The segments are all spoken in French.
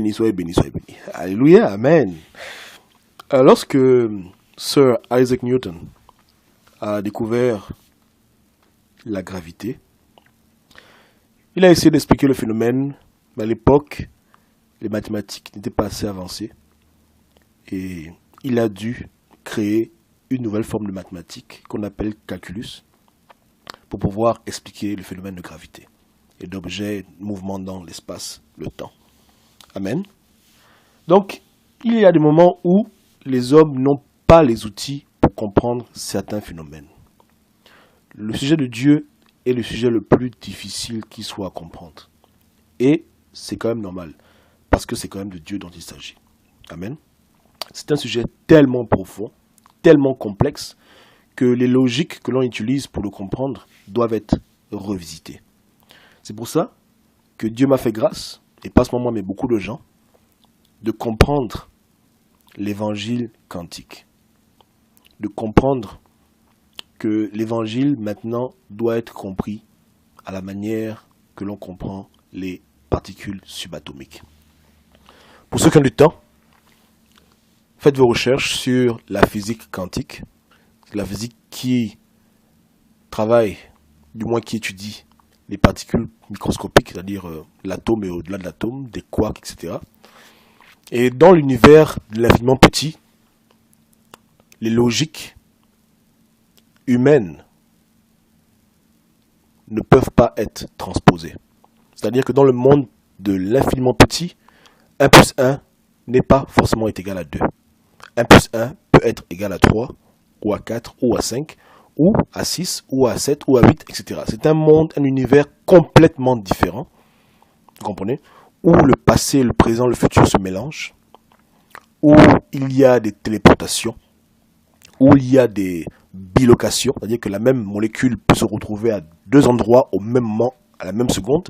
Béni, soyez béni, soyez béni. Alléluia, amen. Lorsque Sir Isaac Newton a découvert la gravité, il a essayé d'expliquer le phénomène, mais à l'époque, les mathématiques n'étaient pas assez avancées et il a dû créer une nouvelle forme de mathématiques qu'on appelle calculus pour pouvoir expliquer le phénomène de gravité et d'objets, mouvements dans l'espace, le temps. Amen. Donc, il y a des moments où les hommes n'ont pas les outils pour comprendre certains phénomènes. Le sujet de Dieu est le sujet le plus difficile qui soit à comprendre. Et c'est quand même normal, parce que c'est quand même de Dieu dont il s'agit. Amen. C'est un sujet tellement profond, tellement complexe, que les logiques que l'on utilise pour le comprendre doivent être revisitées. C'est pour ça que Dieu m'a fait grâce, et pas seulement moi, mais beaucoup de gens, de comprendre l'évangile quantique. De comprendre que l'évangile, maintenant, doit être compris à la manière que l'on comprend les particules subatomiques. Pour ceux qui ont du temps, faites vos recherches sur la physique quantique. C'est la physique qui travaille, du moins qui étudie les particules microscopiques, c'est-à-dire l'atome et au-delà de l'atome, des quarks, etc. Et dans l'univers de l'infiniment petit, les logiques humaines ne peuvent pas être transposées. C'est-à-dire que dans le monde de l'infiniment petit, 1 plus 1 n'est pas forcément égal à 2. 1 plus 1 peut être égal à 3, ou à 4, ou à 5, ou à 6, ou à 7, ou à 8, etc. C'est un monde, un univers complètement différent, vous comprenez, où le passé, le présent, le futur se mélangent, où il y a des téléportations, où il y a des bilocations, c'est-à-dire que la même molécule peut se retrouver à deux endroits au même moment, à la même seconde,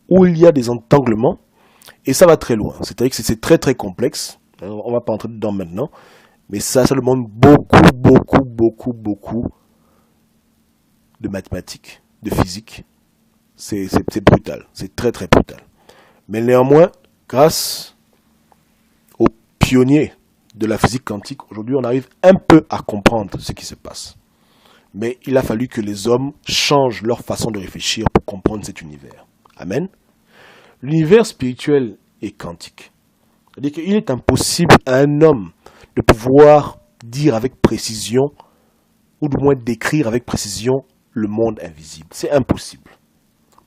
où il y a des entanglements, et ça va très loin. C'est-à-dire que c'est très très complexe, on ne va pas entrer dedans maintenant, mais ça demande beaucoup de mathématiques, de physique. C'est brutal, c'est très très brutal. Mais néanmoins, grâce aux pionniers de la physique quantique, aujourd'hui on arrive un peu à comprendre ce qui se passe. Mais il a fallu que les hommes changent leur façon de réfléchir pour comprendre cet univers. Amen. L'univers spirituel est quantique. C'est-à-dire qu'il est impossible à un homme de pouvoir dire avec précision, ou du moins décrire avec précision, le monde invisible. C'est impossible.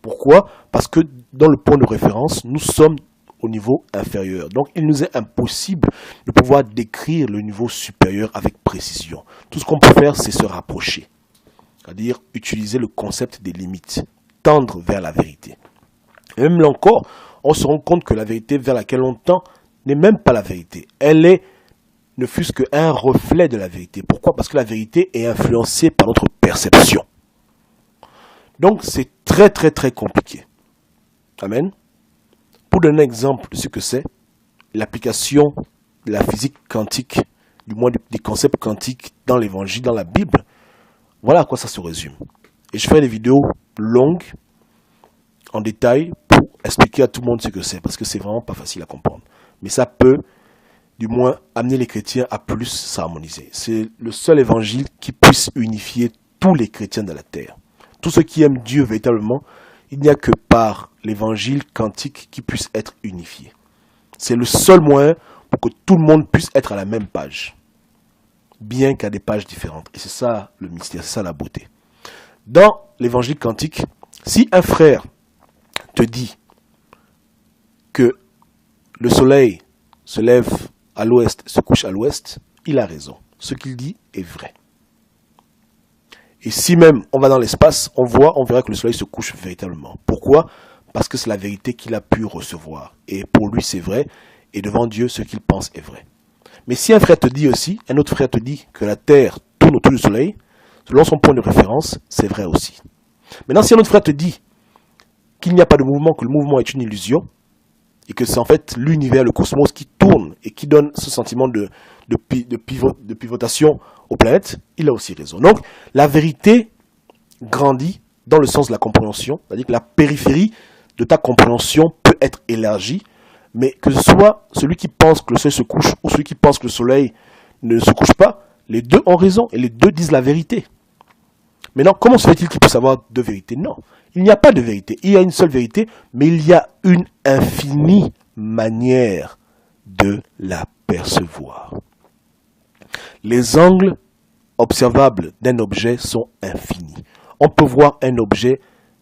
Pourquoi? Parce que dans le point de référence, nous sommes au niveau inférieur. Donc il nous est impossible de pouvoir décrire le niveau supérieur avec précision. Tout ce qu'on peut faire, c'est se rapprocher. C'est-à-dire utiliser le concept des limites, tendre vers la vérité. Et même là encore, on se rend compte que la vérité vers laquelle on tend n'est même pas la vérité. Elle est, ne fût-ce qu'un reflet de la vérité. Pourquoi? Parce que la vérité est influencée par notre perception. Donc c'est très très très compliqué. Amen. Pour donner un exemple de ce que c'est, l'application de la physique quantique, du moins des concepts quantiques dans l'évangile, dans la Bible, voilà à quoi ça se résume. Et je fais des vidéos longues, en détail, pour expliquer à tout le monde ce que c'est, parce que c'est vraiment pas facile à comprendre. Mais ça peut, du moins, amener les chrétiens à plus s'harmoniser. C'est le seul évangile qui puisse unifier tous les chrétiens de la terre. Tous ceux qui aiment Dieu véritablement, il n'y a que par l'évangile quantique qui puisse être unifié. C'est le seul moyen pour que tout le monde puisse être à la même page, bien qu'à des pages différentes. Et c'est ça le mystère, c'est ça la beauté. Dans l'évangile quantique, si un frère te dit que le soleil se lève à l'ouest, se couche à l'ouest, il a raison. Ce qu'il dit est vrai. Et si même on va dans l'espace, on verra que le soleil se couche véritablement. Pourquoi? Parce que c'est la vérité qu'il a pu recevoir. Et pour lui, c'est vrai. Et devant Dieu, ce qu'il pense est vrai. Mais si un frère te dit aussi, un autre frère te dit que la terre tourne autour du soleil, selon son point de référence, c'est vrai aussi. Maintenant, si un autre frère te dit qu'il n'y a pas de mouvement, que le mouvement est une illusion, et que c'est en fait l'univers, le cosmos qui tourne et qui donne ce sentiment de pivotation aux planètes, il a aussi raison. Donc, la vérité grandit dans le sens de la compréhension, c'est-à-dire que la périphérie de ta compréhension peut être élargie, Mais que ce soit celui qui pense que le soleil se couche ou celui qui pense que le soleil ne se couche pas, les deux ont raison et les deux disent la vérité. Maintenant, comment se fait-il qu'il puisse avoir deux vérités? Non, il n'y a pas de vérité. Il y a une seule vérité, mais il y a une infinie manière de la percevoir. Les angles observables d'un objet sont infinis. On peut voir un objet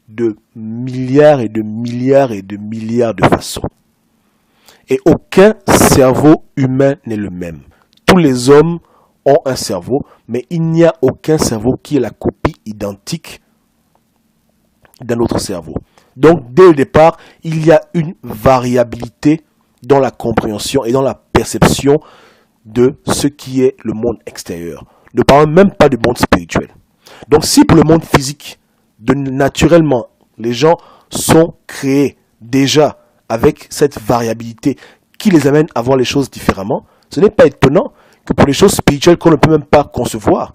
de milliards et de milliards et de milliards de façons. Et aucun cerveau humain n'est le même. Tous les hommes ont un cerveau, mais il n'y a aucun cerveau qui est la copie identique d'un autre cerveau. Donc, dès le départ, il y a une variabilité dans la compréhension et dans la perception de ce qui est le monde extérieur. Ne parlons même pas du monde spirituel. Donc, si pour le monde physique, naturellement, les gens sont créés déjà avec cette variabilité qui les amène à voir les choses différemment, ce n'est pas étonnant que pour les choses spirituelles qu'on ne peut même pas concevoir,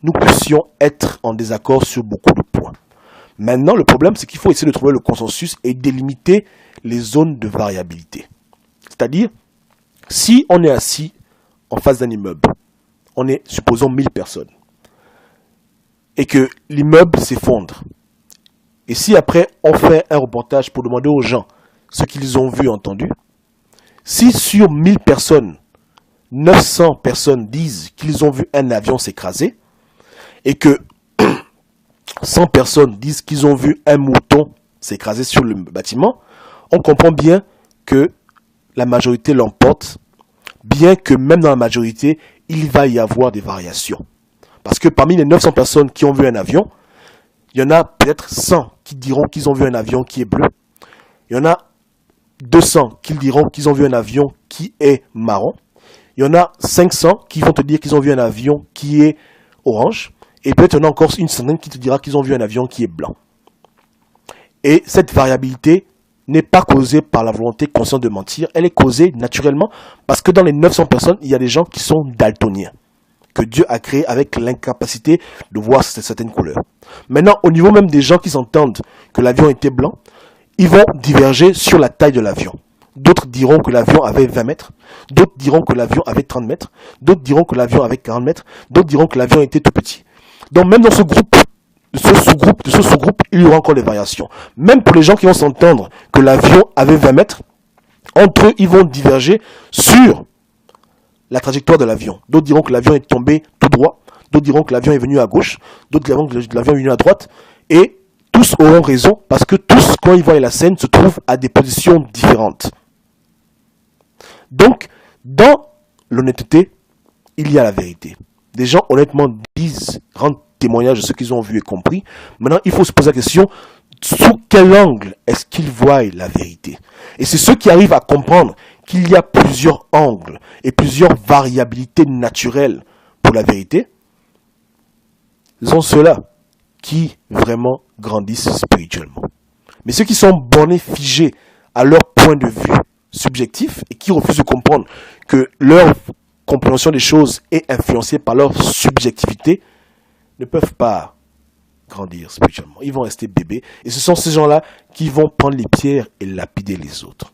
nous puissions être en désaccord sur beaucoup de points. Maintenant, le problème, c'est qu'il faut essayer de trouver le consensus et délimiter les zones de variabilité. C'est-à-dire, si on est assis en face d'un immeuble, on est, supposons, 1000 personnes, et que l'immeuble s'effondre, et si après on fait un reportage pour demander aux gens ce qu'ils ont vu, entendu, si sur 1000 personnes, 900 personnes disent qu'ils ont vu un avion s'écraser, et que 100 personnes disent qu'ils ont vu un mouton s'écraser sur le bâtiment, on comprend bien que la majorité l'emporte, bien que même dans la majorité, il va y avoir des variations. Parce que parmi les 900 personnes qui ont vu un avion, il y en a peut-être 100 qui diront qu'ils ont vu un avion qui est bleu. Il y en a 200 qui diront qu'ils ont vu un avion qui est marron. Il y en a 500 qui vont te dire qu'ils ont vu un avion qui est orange. Et peut-être il y en a encore une centaine qui te dira qu'ils ont vu un avion qui est blanc. Et cette variabilité n'est pas causée par la volonté consciente de mentir. Elle est causée naturellement parce que dans les 900 personnes, il y a des gens qui sont daltoniens, que Dieu a créé avec l'incapacité de voir certaines couleurs. Maintenant, au niveau même des gens qui s'entendent que l'avion était blanc, ils vont diverger sur la taille de l'avion. D'autres diront que l'avion avait 20 mètres, d'autres diront que l'avion avait 30 mètres, d'autres diront que l'avion avait 40 mètres, d'autres diront que l'avion était tout petit. Donc même dans ce groupe, de ce sous-groupe, il y aura encore des variations. Même pour les gens qui vont s'entendre que l'avion avait 20 mètres, entre eux, ils vont diverger sur la trajectoire de l'avion. D'autres diront que l'avion est tombé tout droit, d'autres diront que l'avion est venu à gauche, d'autres diront que l'avion est venu à droite, et tous auront raison parce que tous, quand ils voient la scène, se trouvent à des positions différentes. Donc, dans l'honnêteté, il y a la vérité. Des gens honnêtement disent, rendent témoignage de ce qu'ils ont vu et compris. Maintenant, il faut se poser la question, sous quel angle est-ce qu'ils voient la vérité? Et c'est ceux qui arrivent à comprendre qu'il y a plusieurs angles et plusieurs variabilités naturelles pour la vérité, ce sont ceux-là qui vraiment grandissent spirituellement. Mais ceux qui sont bornés, figés à leur point de vue subjectif et qui refusent de comprendre que leur compréhension des choses est influencée par leur subjectivité, ne peuvent pas grandir spirituellement. Ils vont rester bébés. Et ce sont ces gens-là qui vont prendre les pierres et lapider les autres.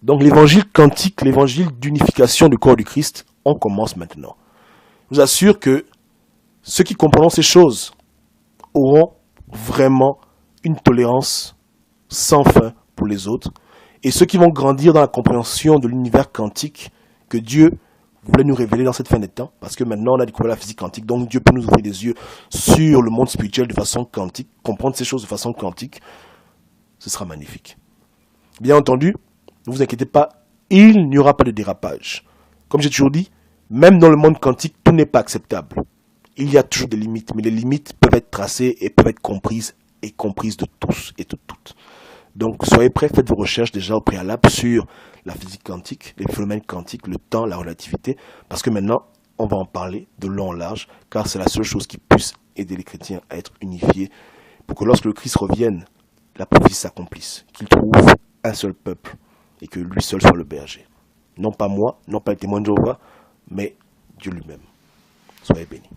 Donc l'évangile quantique, l'évangile d'unification du corps du Christ, on commence maintenant. Je vous assure que ceux qui comprendront ces choses auront vraiment une tolérance sans fin pour les autres. Et ceux qui vont grandir dans la compréhension de l'univers quantique que Dieu voulait nous révéler dans cette fin des temps, parce que maintenant on a découvert la physique quantique, donc Dieu peut nous ouvrir les yeux sur le monde spirituel de façon quantique, comprendre ces choses de façon quantique, ce sera magnifique. Bien entendu, ne vous inquiétez pas, il n'y aura pas de dérapage. Comme j'ai toujours dit, même dans le monde quantique, tout n'est pas acceptable. Il y a toujours des limites, mais les limites peuvent être tracées et peuvent être comprises de tous et de toutes. Donc soyez prêts, faites vos recherches déjà au préalable sur la physique quantique, les phénomènes quantiques, le temps, la relativité, parce que maintenant, on va en parler de long en large, car c'est la seule chose qui puisse aider les chrétiens à être unifiés, pour que lorsque le Christ revienne, la prophétie s'accomplisse, qu'il trouve un seul peuple, et que lui seul soit le berger. Non pas moi, non pas les témoins de Jéhovah, mais Dieu lui-même. Soyez bénis.